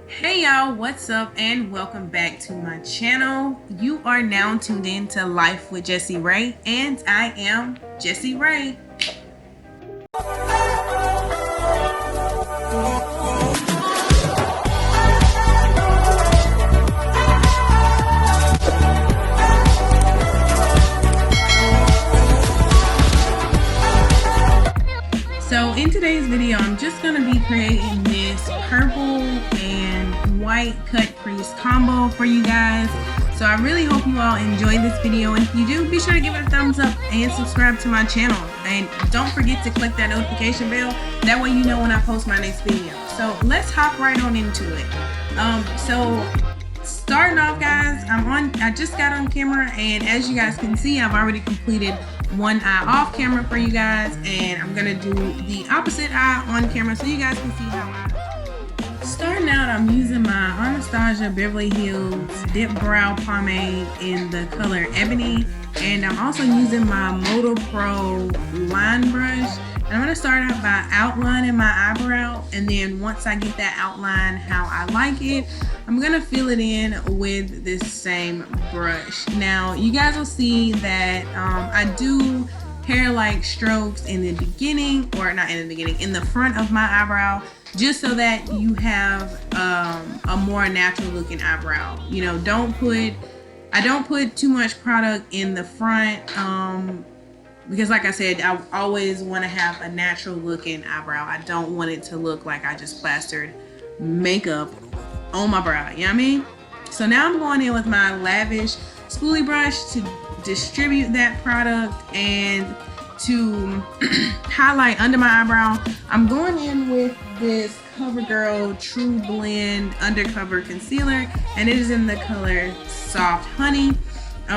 Hey y'all, what's up and welcome back to my channel. You are now tuned in to Life with Jessie Ray and I am Jessie Ray. So in today's video, I'm just going to be creating this purple and white cut crease combo for you guys. So I really hope you all enjoy this video, and if you do, be sure to give it a thumbs up and subscribe to my channel. And don't forget to click that notification bell, that way you know when I post my next video. So let's hop right on into it. So starting off, guys, I just got on camera, and as you guys can see, I've already completed one eye off camera for you guys, and I'm gonna do the opposite eye on camera so you guys can see how starting out, I'm using my Anastasia Beverly Hills Dip Brow Pomade in the color Ebony, and I'm also using my Moda Pro line brush. And I'm going to start out by outlining my eyebrow, and then once I get that outline how I like it, I'm going to fill it in with this same brush. Now, you guys will see that I do hair-like strokes in the beginning, or not in the beginning, in the front of my eyebrow, just so that you have a more natural looking eyebrow. You know, I don't put too much product in the front, because like I said, I always want to have a natural looking eyebrow. I don't want it to look like I just plastered makeup on my brow, you know what I mean? So now I'm going in with my Lavish Spooly brush to distribute that product and to highlight under my eyebrow. I'm going in with this Covergirls Trueblend Undercover Concealer, and it is in the color Soft Honey.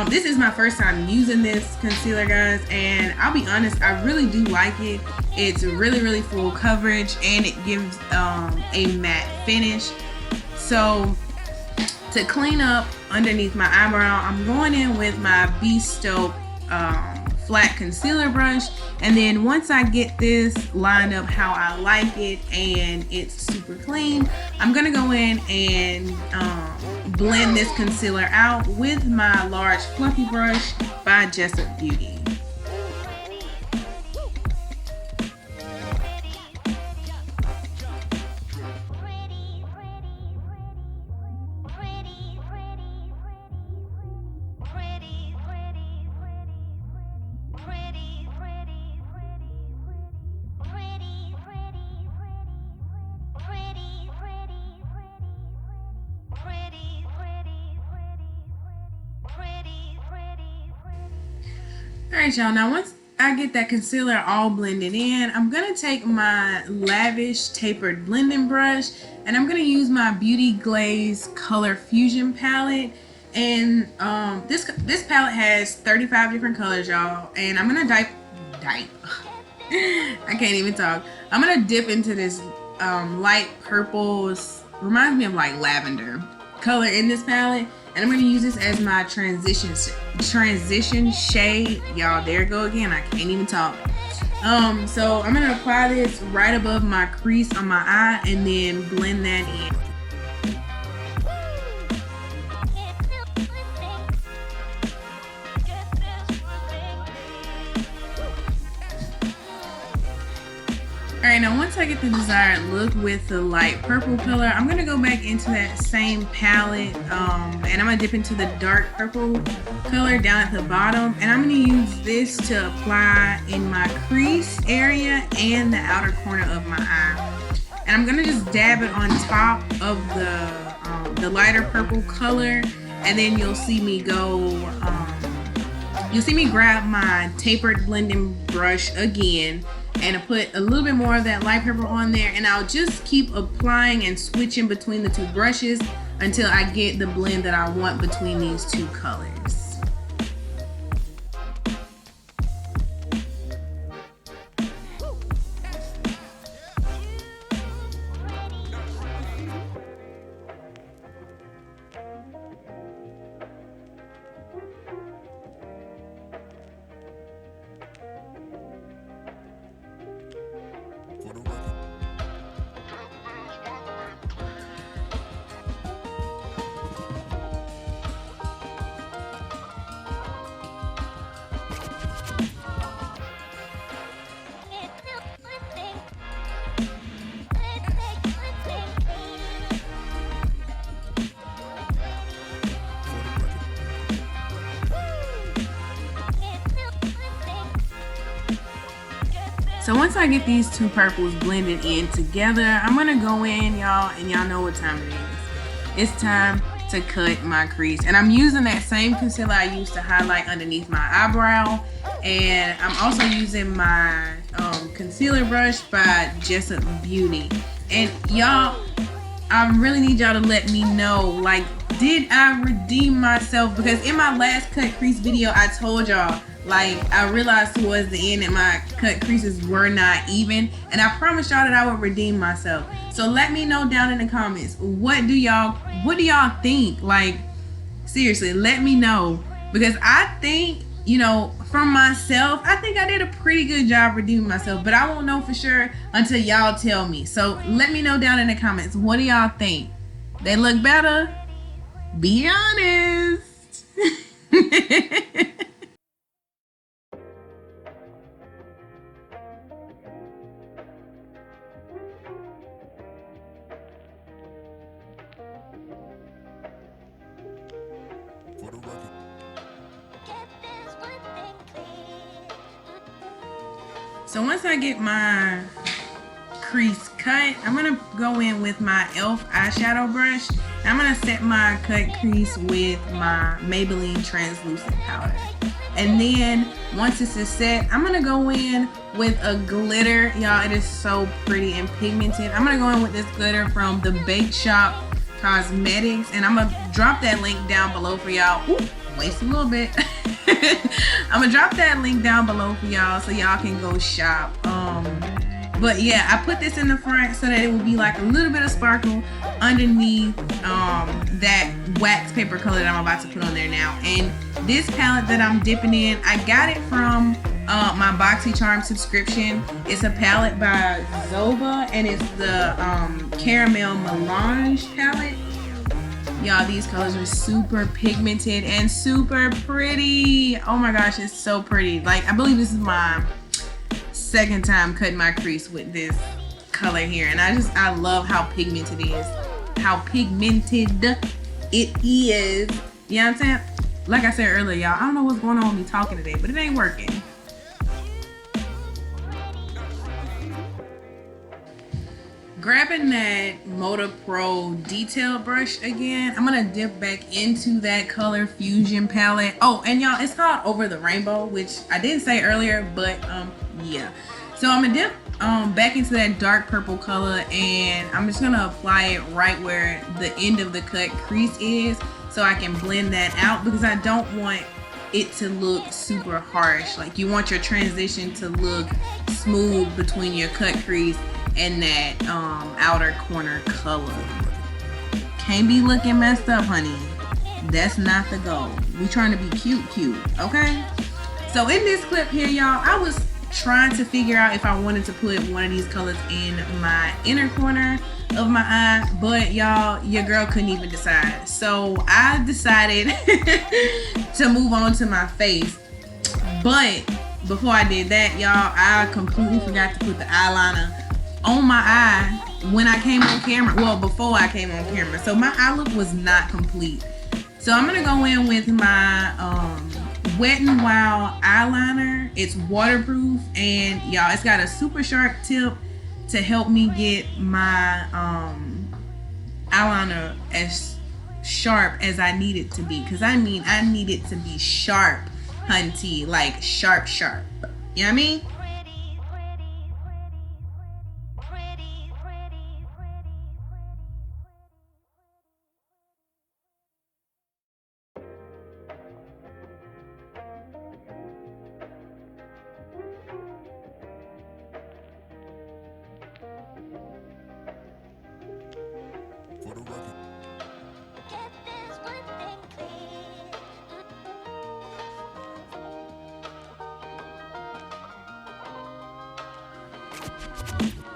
This is my first time using this concealer, guys, and I'll be honest, I really do like it. It's really full coverage, and it gives a matte finish. So to clean up underneath my eyebrow, I'm going in with my Bestope flat concealer brush, and then once I get this lined up how I like it and it's super clean, I'm gonna go in and blend this concealer out with my large fluffy brush by Jessup Beauty. Alright y'all, now once I get that concealer all blended in, I'm going to take my Lavish tapered blending brush, and I'm going to use my Beauty Glaze Color Fusion palette. And this palette has 35 different colors, y'all, and I'm going to I can't even talk. I'm going to dip into this light purple, reminds me of like lavender color in this palette, and I'm going to use this as my transition shade. Y'all, there it go again, I can't even talk. So I'm going to apply this right above my crease on my eye and then blend that in. Alright, now once I get the desired look with the light purple color, I'm going to go back into that same palette, and I'm going to dip into the dark purple color down at the bottom, and I'm going to use this to apply in my crease area and the outer corner of my eye. And I'm going to just dab it on top of the lighter purple color, and then you'll see me grab my tapered blending brush again, and I put a little bit more of that light purple on there, and I'll just keep applying and switching between the two brushes until I get the blend that I want between these two colors. So once I get these two purples blended in together, I'm gonna go in, y'all, and y'all know what time it is. It's time to cut my crease. And I'm using that same concealer I used to highlight underneath my eyebrow. And I'm also using my concealer brush by Jessup Beauty. And y'all, I really need y'all to let me know, like, did I redeem myself? Because in my last cut crease video, I told y'all, like, I realized towards the end that my cut creases were not even, and I promised y'all that I would redeem myself. So let me know down in the comments, what do y'all think? Like, seriously, let me know, because I think, you know, from myself, I think I did a pretty good job redeeming myself, but I won't know for sure until y'all tell me. So let me know down in the comments, what do y'all think? They look better? Be honest. So once I get my crease cut, I'm gonna go in with my e.l.f. eyeshadow brush. I'm gonna set my cut crease with my Maybelline translucent powder. And then once this is set, I'm gonna go in with a glitter. Y'all, it is so pretty and pigmented. I'm gonna go in with this glitter from the Bake Shop Cosmetics, and I'm gonna drop that link down below for y'all. Waste a little bit. I'm gonna drop that link down below for y'all so y'all can go shop. But yeah, I put this in the front so that it will be like a little bit of sparkle underneath that wax paper color that I'm about to put on there now. And this palette that I'm dipping in, I got it from my BoxyCharm subscription. It's a palette by Zoba, and it's the Caramel Melange palette. Y'all, these colors are super pigmented and super pretty. Oh my gosh, it's so pretty. Like, I believe this is my second time cutting my crease with this color here, and I love how pigmented it is. How pigmented it is. You know what I'm saying? Like I said earlier, y'all, I don't know what's going on with me talking today, but it ain't working. Grabbing that Moda Pro detail brush again, I'm gonna dip back into that Color Fusion palette. Oh, and y'all, it's called Over the Rainbow, which I didn't say earlier, but yeah. So I'm gonna dip back into that dark purple color, and I'm just gonna apply it right where the end of the cut crease is, so I can blend that out, because I don't want it to look super harsh. Like, you want your transition to look smooth between your cut crease and that outer corner color. Can't be looking messed up, honey. That's not the goal. We trying to be cute, okay? So in this clip here, y'all, I was trying to figure out if I wanted to put one of these colors in my inner corner of my eye, but y'all, your girl couldn't even decide. So I decided to move on to my face. But before I did that, y'all, I completely forgot to put the eyeliner on my eye when I came on camera. Well, before I came on camera. So my eye look was not complete. So I'm gonna go in with my Wet n Wild eyeliner. It's waterproof, and y'all, it's got a super sharp tip to help me get my eyeliner as sharp as I need it to be. Because I mean, I need it to be sharp, hunty, like sharp. You know what I mean?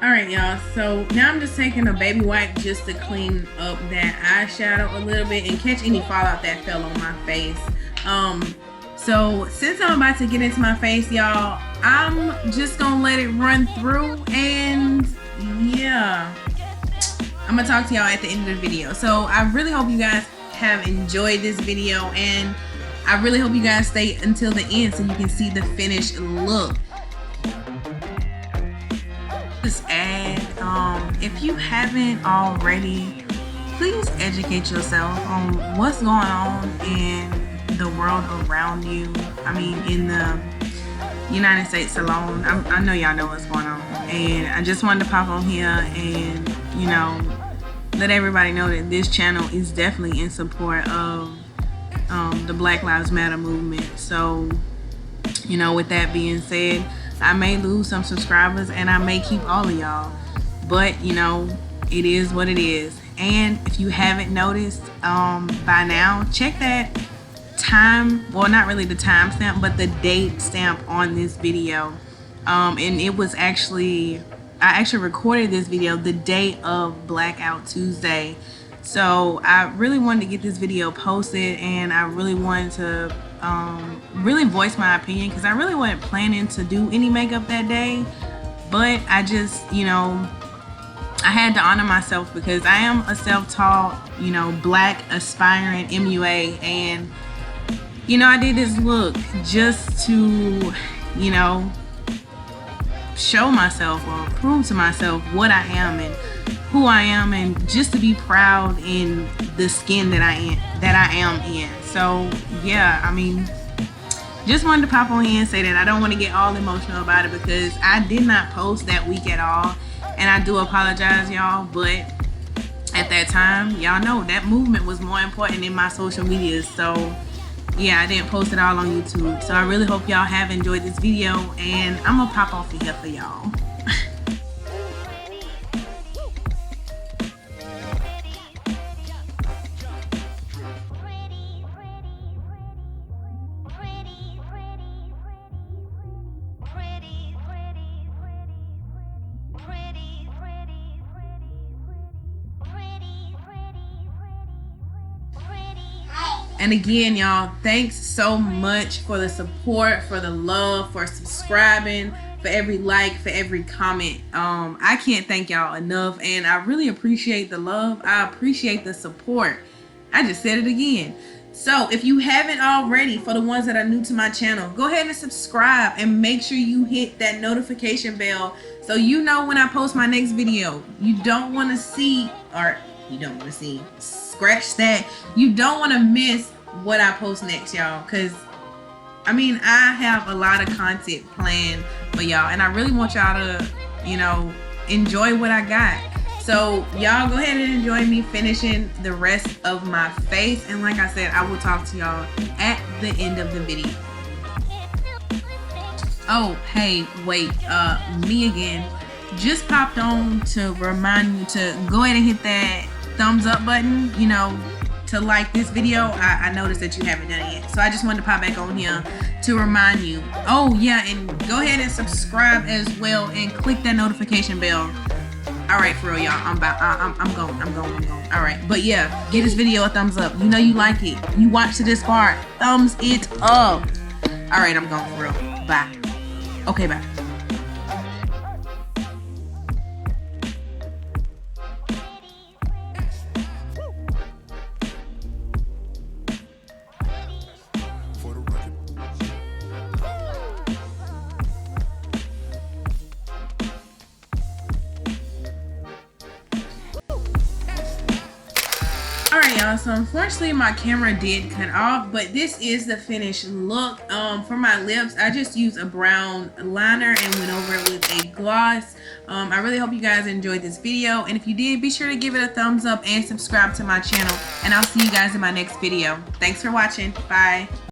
Alright, y'all, so now I'm just taking a baby wipe just to clean up that eyeshadow a little bit and catch any fallout that fell on my face. So since I'm about to get into my face, y'all, I'm just gonna let it run through, and yeah, I'm gonna talk to y'all at the end of the video. So I really hope you guys have enjoyed this video, and I really hope you guys stay until the end so you can see the finished look. this ad, if you haven't already, please educate yourself on what's going on in the world around you. I mean, in the United States alone. I know y'all know what's going on, and I just wanted to pop on here and, you know, let everybody know that this channel is definitely in support of the Black Lives Matter movement. So, you know, with that being said, I may lose some subscribers and I may keep all of y'all, but you know, it is what it is. And if you haven't noticed by now, check that time, well, not really the time stamp, but the date stamp on this video. And it was actually, I actually recorded this video the day of Blackout Tuesday. So I really wanted to get this video posted, and I really wanted to really voice my opinion, because I really wasn't planning to do any makeup that day, but I just, you know, I had to honor myself because I am a self-taught, you know, Black aspiring MUA, and you know, I did this look just to, you know, show myself or prove to myself what I am and who I am, and just to be proud in the skin that I am in. So yeah, I mean, just wanted to pop on here and say that I don't want to get all emotional about it, because I did not post that week at all, and I do apologize, y'all, but at that time, y'all know that movement was more important than my social media. So yeah, I didn't post it all on YouTube. So I really hope y'all have enjoyed this video, and I'm gonna pop off of here for y'all. And again, y'all, thanks so much for the support, for the love, for subscribing, for every like, for every comment. I can't thank y'all enough, and I really appreciate the love. I appreciate the support. I just said it again. So if you haven't already, for the ones that are new to my channel, go ahead and subscribe, and make sure you hit that notification bell so you know when I post my next video. You don't want to see, or you don't want to see, scratch that, you don't want to miss what I post next, y'all, because I mean, I have a lot of content planned for y'all, and I really want y'all to, you know, enjoy what I got. So y'all go ahead and enjoy me finishing the rest of my face, and like I said, I will talk to y'all at the end of the video. Oh, hey, wait, me again. Just popped on to remind you to go ahead and hit that thumbs up button, you know, to like this video. I noticed that you haven't done it yet, so I just wanted to pop back on here to remind you. Oh yeah, and go ahead and subscribe as well, and click that notification bell. All right, for real, y'all, I'm going. All right, but yeah, give this video a thumbs up. You know you like it, you watched to this part, thumbs it up. All right, I'm going for real. Bye. Okay, bye. Alright, y'all, so unfortunately my camera did cut off, but this is the finished look. For my lips, I just used a brown liner and went over it with a gloss. I really hope you guys enjoyed this video, and if you did, be sure to give it a thumbs up and subscribe to my channel, and I'll see you guys in my next video. Thanks for watching. Bye.